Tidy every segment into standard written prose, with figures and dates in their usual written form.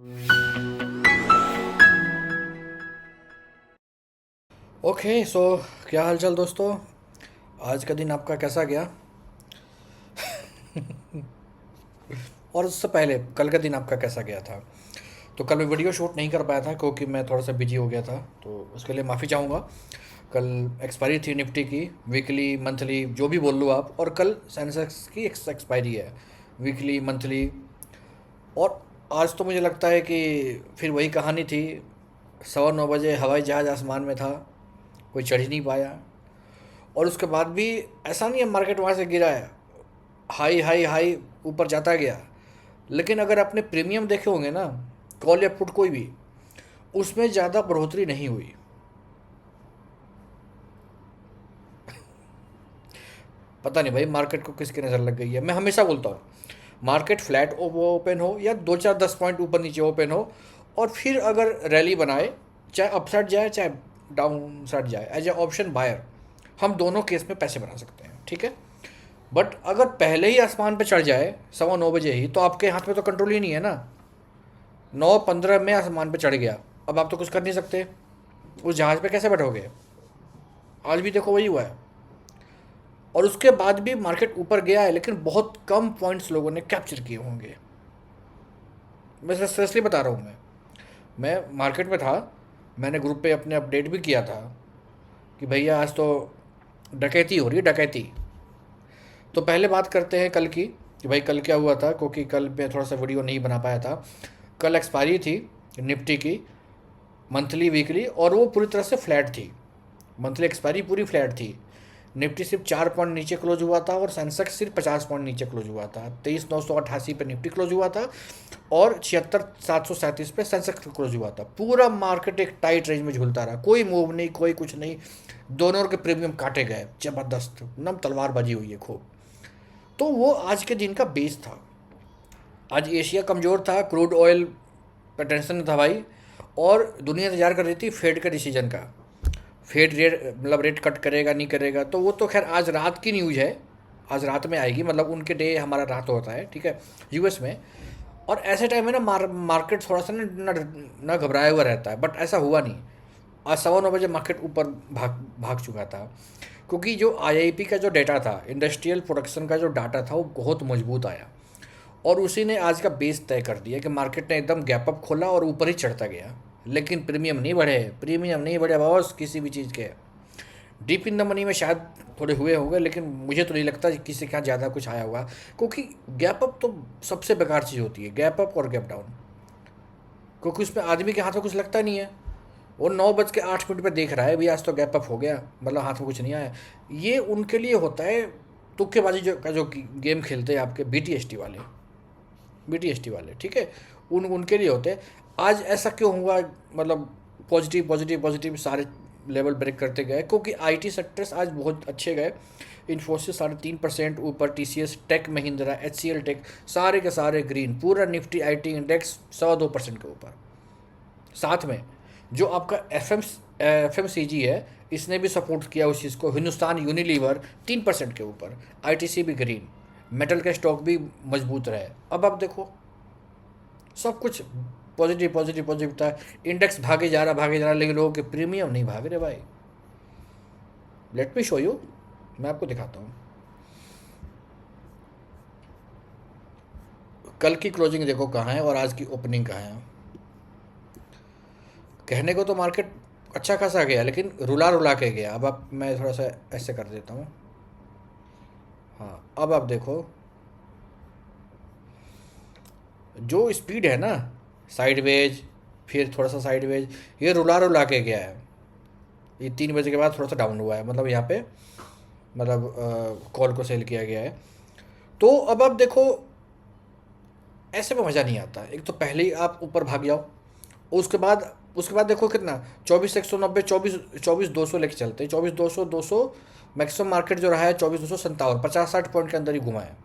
Okay so क्या हालचाल दोस्तों। आज का दिन आपका कैसा गया? और उससे पहले कल का दिन आपका कैसा गया था? तो कल मैं वीडियो शूट नहीं कर पाया था क्योंकि मैं थोड़ा सा बिजी हो गया था, तो उसके लिए माफ़ी चाहूँगा। कल एक्सपायरी थी निफ्टी की, वीकली मंथली जो भी बोल लो आप, और कल सेंसेक्स की एक्सपायरी है, वीकली मंथली। और आज तो मुझे लगता है कि फिर वही कहानी थी। 9:15 बजे हवाई जहाज़ आसमान में था, कोई चढ़ ही नहीं पाया। और उसके बाद भी ऐसा नहीं है मार्केट वहाँ से गिरा है, हाई हाई हाई ऊपर जाता गया। लेकिन अगर आपने प्रीमियम देखे होंगे ना, कॉल या पुट कोई भी, उसमें ज़्यादा बढ़ोतरी नहीं हुई। पता नहीं भाई मार्केट को किसकी नज़र लग गई है। मैं हमेशा बोलता हूँ, मार्केट फ्लैट ओपन हो या 2 4 10 पॉइंट ऊपर नीचे ओपन हो, और फिर अगर रैली बनाए, चाहे अपसाइड जाए चाहे डाउन साइड जाए, एज ए ऑप्शन बायर हम दोनों केस में पैसे बना सकते हैं, ठीक है। बट अगर पहले ही आसमान पे चढ़ जाए 9:15 ही, तो आपके हाथ में तो कंट्रोल ही नहीं है ना। 9:15 में आसमान पे चढ़ गया, अब आप तो कुछ कर नहीं सकते। उस जहाज़ पे कैसे बैठोगे? आज भी देखो वही हुआ है। और उसके बाद भी मार्केट ऊपर गया है, लेकिन बहुत कम पॉइंट्स लोगों ने कैप्चर किए होंगे। मैं सीरियसली बता रहा हूँ। मैं मार्केट में था, मैंने ग्रुप पे अपने अपडेट भी किया था कि भैया आज तो डकैती हो रही है, डकैती। तो पहले बात करते हैं कल की, कि भाई कल क्या हुआ था, क्योंकि कल मैं थोड़ा सा वीडियो नहीं बना पाया था। कल एक्सपायरी थी निफ्टी की, मंथली वीकली, और वो पूरी तरह से फ्लैट थी। मंथली एक्सपायरी पूरी फ्लैट थी। निफ्टी सिर्फ 4 पॉइंट नीचे क्लोज हुआ था, और सेंसेक्स सिर्फ 50 पॉइंट नीचे क्लोज हुआ था। 23,988 पे निफ्टी क्लोज हुआ था, और 76,737 पे सेंसेक्स क्लोज हुआ था। पूरा मार्केट एक टाइट रेंज में झूलता रहा, कोई मूव नहीं, कोई कुछ नहीं। दोनों के प्रीमियम काटे गए, जबरदस्त नम तलवार बाजी हुई है खूब। तो वो आज के दिन का बेस था। आज एशिया कमज़ोर था, क्रूड ऑयल पर टेंशन था भाई, और दुनिया इंतजार कर रही थी फेड के डिसीजन का। फेड रेट मतलब रेट कट करेगा नहीं करेगा, तो वो तो खैर आज रात की न्यूज़ है, आज रात में आएगी, मतलब उनके डे हमारा रात होता है, ठीक है, यूएस में। और ऐसे टाइम में ना मार्केट थोड़ा सा ना घबराया हुआ रहता है, बट ऐसा हुआ नहीं। आज 9:15 बजे मार्केट ऊपर भाग भाग चुका था, क्योंकि जो आईआईपी का जो डेटा था, इंडस्ट्रियल प्रोडक्शन का जो डाटा था, वो बहुत मजबूत आया। और उसी ने आज का बेस तय कर दिया कि मार्केट ने एकदम गैप अप खोला और ऊपर ही चढ़ता गया। लेकिन प्रीमियम नहीं बढ़े, प्रीमियम नहीं बढ़े बॉस किसी भी चीज़ के। डीप इन द मनी में शायद थोड़े हुए होंगे, लेकिन मुझे तो नहीं लगता कि किसी के यहाँ ज़्यादा कुछ आया होगा। क्योंकि गैप अप तो सबसे बेकार चीज़ होती है, गैप अप और गैप डाउन। क्योंकि उसमें आदमी के हाथ में कुछ लगता नहीं है। वो 9:08 पे देख रहा है, भाई आज तो गैप अप हो गया, मतलब हाथ में कुछ नहीं आया। ये उनके लिए होता है, तुक्केबाजी जो गेम खेलते हैं आपके बीटीएसटी वाले, बीटीएसटी वाले, ठीक है, उनके लिए होते हैं। आज ऐसा क्यों हुआ? मतलब पॉजिटिव पॉजिटिव पॉजिटिव सारे लेवल ब्रेक करते गए, क्योंकि आईटी सेक्टर्स आज बहुत अच्छे गए। इन्फोसिस 3.5% ऊपर, टीसीएस, टेक महिंद्रा, एचसीएल टेक, सारे के सारे ग्रीन। पूरा निफ्टी आईटी इंडेक्स 102% के ऊपर। साथ में जो आपका एफ एम सी जी है, इसने भी सपोर्ट किया उस चीज़ को। हिंदुस्तान यूनिलीवर 3% के ऊपर, आईटीसी भी ग्रीन, मेटल के स्टॉक भी मजबूत रहे। अब आप देखो, सब कुछ पॉजिटिव पॉजिटिव पॉजिटिव था। इंडेक्स भागे जा रहा, लेकिन लोगों के प्रीमियम नहीं भाग रहे भाई। लेट मी शो यू, मैं आपको दिखाता हूँ। कल की क्लोजिंग देखो कहाँ है और आज की ओपनिंग कहाँ है। कहने को तो मार्केट अच्छा खासा गया, लेकिन रुला रुला के गया। अब आप, मैं थोड़ा सा ऐसे कर देता हूँ। हाँ, अब आप देखो जो स्पीड है ना, साइडवेज, फिर थोड़ा सा साइडवेज, ये रुला रुला के गया है। ये 3 बजे के बाद थोड़ा सा डाउन हुआ है, मतलब यहाँ पे, मतलब कॉल को सेल किया गया है। तो अब आप देखो, ऐसे में मज़ा नहीं आता। एक तो पहले ही आप ऊपर भाग जाओ, उसके बाद देखो कितना, 24,190, 24,200 लेके चलते हैं। 24,200 मैक्सिमम मार्केट जो रहा है, 24,257, 50-60 पॉइंट के अंदर ही घुमा है।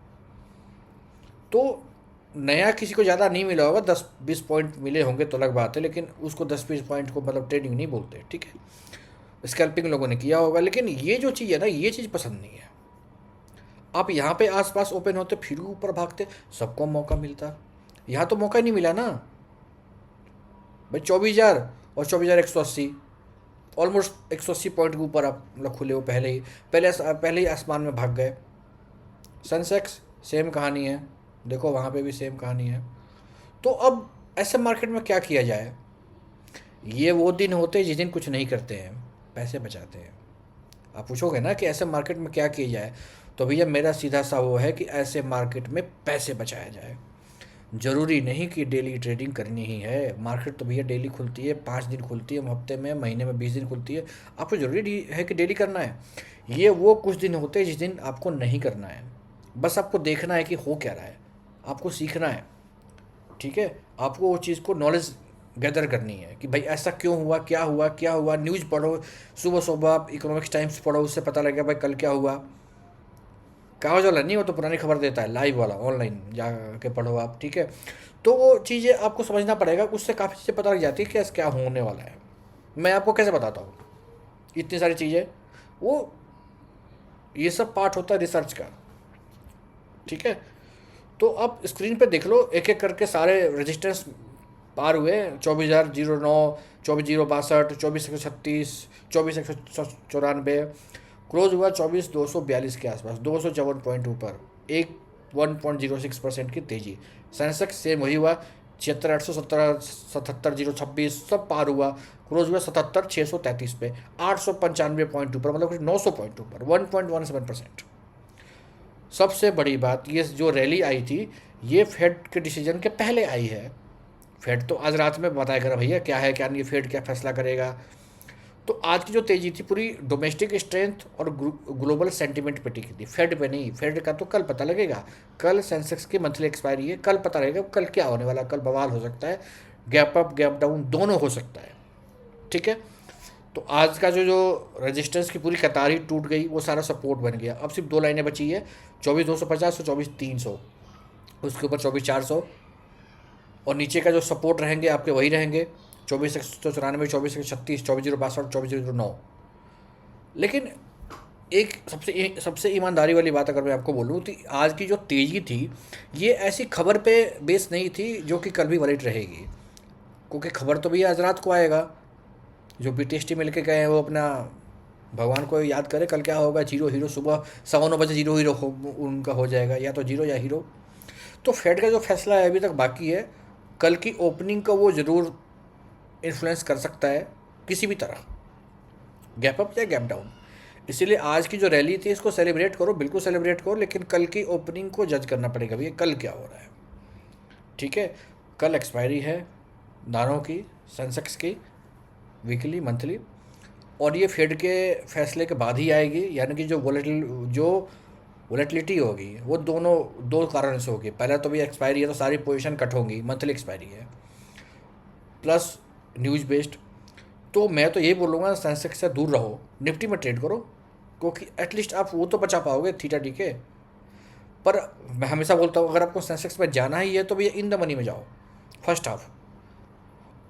तो नया किसी को ज़्यादा नहीं मिला होगा, 10-20 पॉइंट मिले होंगे तो अलग बात है, लेकिन उसको 10-20 पॉइंट को मतलब ट्रेडिंग नहीं बोलते, ठीक है। स्कैल्पिंग लोगों ने किया होगा, लेकिन ये जो चीज़ है ना, ये चीज़ पसंद नहीं है। आप यहाँ पे आसपास ओपन होते, फिर ऊपर भागते, सबको मौका मिलता। यहाँ तो मौका ही नहीं मिला ना। भाई 24,000 और 24,180, ऑलमोस्ट 180 पॉइंट के ऊपर आप मतलब खुले हो पहले ही, पहले ही आसमान में भाग गए। सेंसेक्स सेम कहानी है, देखो वहाँ पे भी सेम कहानी है। तो अब ऐसे मार्केट में क्या किया जाए? ये वो दिन होते हैं जिस दिन कुछ नहीं करते हैं, पैसे बचाते हैं। आप पूछोगे ना कि ऐसे मार्केट में क्या किया जाए, तो भैया मेरा सीधा सा वो है कि ऐसे मार्केट में पैसे बचाया जाए। ज़रूरी नहीं कि डेली ट्रेडिंग करनी ही है, मार्केट तो भैया डेली खुलती है, 5 दिन खुलती है हफ्ते में, महीने में 20 दिन खुलती है। आपको ज़रूरी है कि डेली करना है? ये वो कुछ दिन होते हैं जिस दिन आपको नहीं करना है, बस आपको देखना है कि हो क्या रहा है, आपको सीखना है। ठीक है, आपको वो चीज़ को नॉलेज गैदर करनी है कि भाई ऐसा क्यों हुआ, क्या हुआ, क्या हुआ। न्यूज़ पढ़ो, सुबह सुबह आप इकोनॉमिक्स टाइम्स पढ़ो, उससे पता लगेगा भाई कल क्या हुआ। कागज़ वाला नहीं, वो तो पुरानी खबर देता है, लाइव वाला ऑनलाइन जाके पढ़ो आप। ठीक है, तो वो चीज़ें आपको समझना पड़ेगा, उससे काफ़ी चीज़ें पता लग जाती है कि ऐसा क्या होने वाला है। मैं आपको कैसे बताता हूँ इतनी सारी चीज़ें, वो ये सब पार्ट होता है रिसर्च का। ठीक है, तो आप स्क्रीन पे देख लो, एक एक करके सारे रजिस्टेंस पार हुए। 24,009, 24,062, 24,136, 24,194, क्लोज हुआ 24,242 के आसपास, 254 पॉइंट ऊपर, एक 1.06% की तेज़ी। सेंसेक्स सेम वही हुआ, 76,817, 77,026 सब पार हुआ, क्लोज हुआ 77,633 पे, 895 पॉइंट ऊपर, मतलब कुछ 900 पॉइंट ऊपर, 1.17%। सबसे बड़ी बात, ये जो रैली आई थी, ये फेड के डिसीजन के पहले आई है। फेड तो आज रात में बताएगा भैया क्या है क्या नहीं, फेड क्या फैसला करेगा। तो आज की जो तेज़ी थी पूरी डोमेस्टिक स्ट्रेंथ और ग्लोबल सेंटिमेंट पे टिकी थी, फेड पे नहीं। फेड का तो कल पता लगेगा, कल सेंसेक्स की मंथली एक्सपायरी है, कल पता लगेगा कल क्या होने वाला। कल बवाल हो सकता है, गैप अप गैप डाउन दोनों हो सकता है। ठीक है, तो आज का जो रेजिस्टेंस की पूरी कतार ही टूट गई, वो सारा सपोर्ट बन गया। अब सिर्फ दो लाइनें बची है, 24,250 और 24,300, उसके ऊपर 24,400, और नीचे का जो सपोर्ट रहेंगे आपके वही रहेंगे, 24,194, 24,136, 24,062, 24,009। लेकिन एक सबसे सबसे ईमानदारी वाली बात अगर मैं आपको बोलूँ तो आज की जो तेज़ी थी, ये ऐसी खबर पे बेस नहीं थी जो कि कल भी वैलिड रहेगी, क्योंकि खबर तो भैया आज रात को आएगा। जो बीटीएसटी मिल के गए हैं वो अपना भगवान को याद करे कल क्या होगा। जीरो हीरो सुबह 9:15 जीरो हीरो उनका हो जाएगा, या तो जीरो या हीरो। तो फेड का जो फैसला है अभी तक बाकी है, कल की ओपनिंग को वो ज़रूर इन्फ्लुएंस कर सकता है किसी भी तरह, गैप अप या गैप डाउन। इसीलिए आज की जो रैली थी इसको सेलिब्रेट करो, बिल्कुल सेलिब्रेट करो, लेकिन कल की ओपनिंग को जज करना पड़ेगा भैया कल क्या हो रहा है। ठीक है, कल एक्सपायरी है दानों की, सेंसेक्स की, वीकली मंथली, और ये फेड के फैसले के बाद ही आएगी। यानी कि जो वोलेटिलिटी होगी वो दोनों दो कारण से होगी। पहला तो भी एक्सपायरी है तो सारी पोजीशन कट होंगी, मंथली एक्सपायरी है, प्लस न्यूज़ बेस्ड। तो मैं तो यही बोलूँगा सेंसेक्स से दूर रहो, निफ्टी में ट्रेड करो, क्योंकि एटलीस्ट आप वो तो बचा पाओगे थीटा डी के। पर मैं हमेशा बोलता हूँ अगर आपको सेंसेक्स में जाना ही है तो भैया इन द मनी में जाओ फर्स्ट हाफ।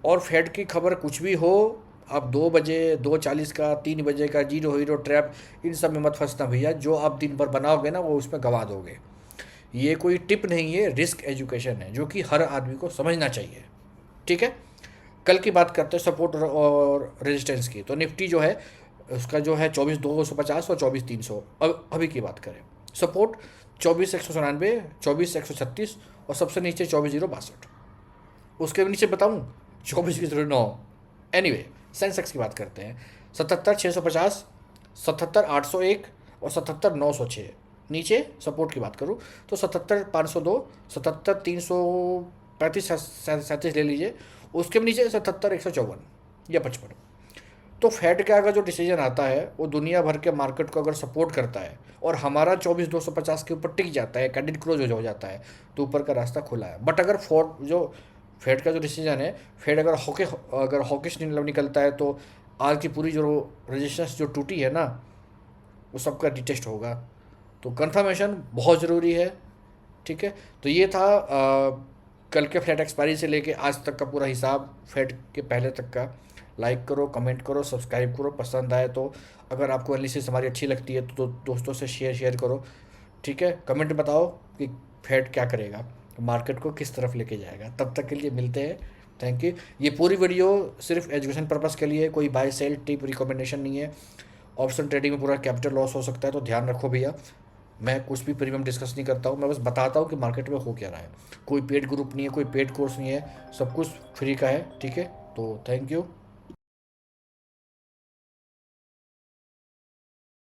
और फेड की खबर कुछ भी हो, आप 2 बजे, 2:40 का, 3 बजे का, जीरो हीरो ट्रैप, इन सब में मत फंसना भैया। जो आप दिन भर बनाओगे ना वो उसमें गंवा दोगे। ये कोई टिप नहीं है, रिस्क एजुकेशन है जो कि हर आदमी को समझना चाहिए। ठीक है, कल की बात करते हैं सपोर्ट और रेजिस्टेंस की। तो निफ्टी जो है उसका जो है 24,250 और 24,300। अब अभी की बात करें, सपोर्ट 24,194, 24,136, और सबसे नीचे 24,062। उसके नीचे बताऊँ 24,009। एनीवे, सेंसेक्स की बात करते हैं, 77,650, 77,801 और 77,906। नीचे सपोर्ट की बात करूँ तो 77,502, 77,335 37 ले लीजिए। उसके भी नीचे 77,154 या 55। तो फेड का अगर जो डिसीजन आता है वो दुनिया भर के मार्केट को अगर सपोर्ट करता है और हमारा 24,250 के ऊपर टिक जाता है, कैंडिल क्लोज हो जाता है, तो ऊपर का रास्ता खुला है। बट अगर जो फेड का जो डिसीजन है, फेड अगर हॉकिश निकलता है तो आज की पूरी जो रजिस्टेंस जो टूटी है ना, वो सबका डिटेस्ट होगा। तो कंफर्मेशन बहुत ज़रूरी है। ठीक है, तो ये था कल के फ्लैट एक्सपायरी से लेके आज तक का पूरा हिसाब, फेड के पहले तक का। लाइक करो, कमेंट करो, सब्सक्राइब करो, पसंद आए तो। अगर आपको एनालिसिस हमारी अच्छी लगती है तो दोस्तों से शेयर करो। ठीक है, कमेंट बताओ कि फेड क्या करेगा, मार्केट को किस तरफ लेके जाएगा। तब तक के लिए मिलते हैं, थैंक यू। ये पूरी वीडियो सिर्फ एजुकेशन पर्पस के लिए है, कोई बाय सेल टिप रिकमेंडेशन नहीं है। ऑप्शन ट्रेडिंग में पूरा कैपिटल लॉस हो सकता है, तो ध्यान रखो भैया। मैं कुछ भी प्रीमियम डिस्कस नहीं करता हूँ, मैं बस बताता हूँ कि मार्केट में हो क्या रहा है। कोई पेड ग्रुप नहीं है, कोई पेड कोर्स नहीं है, सब कुछ फ्री का है, ठीक है। तो थैंक यू।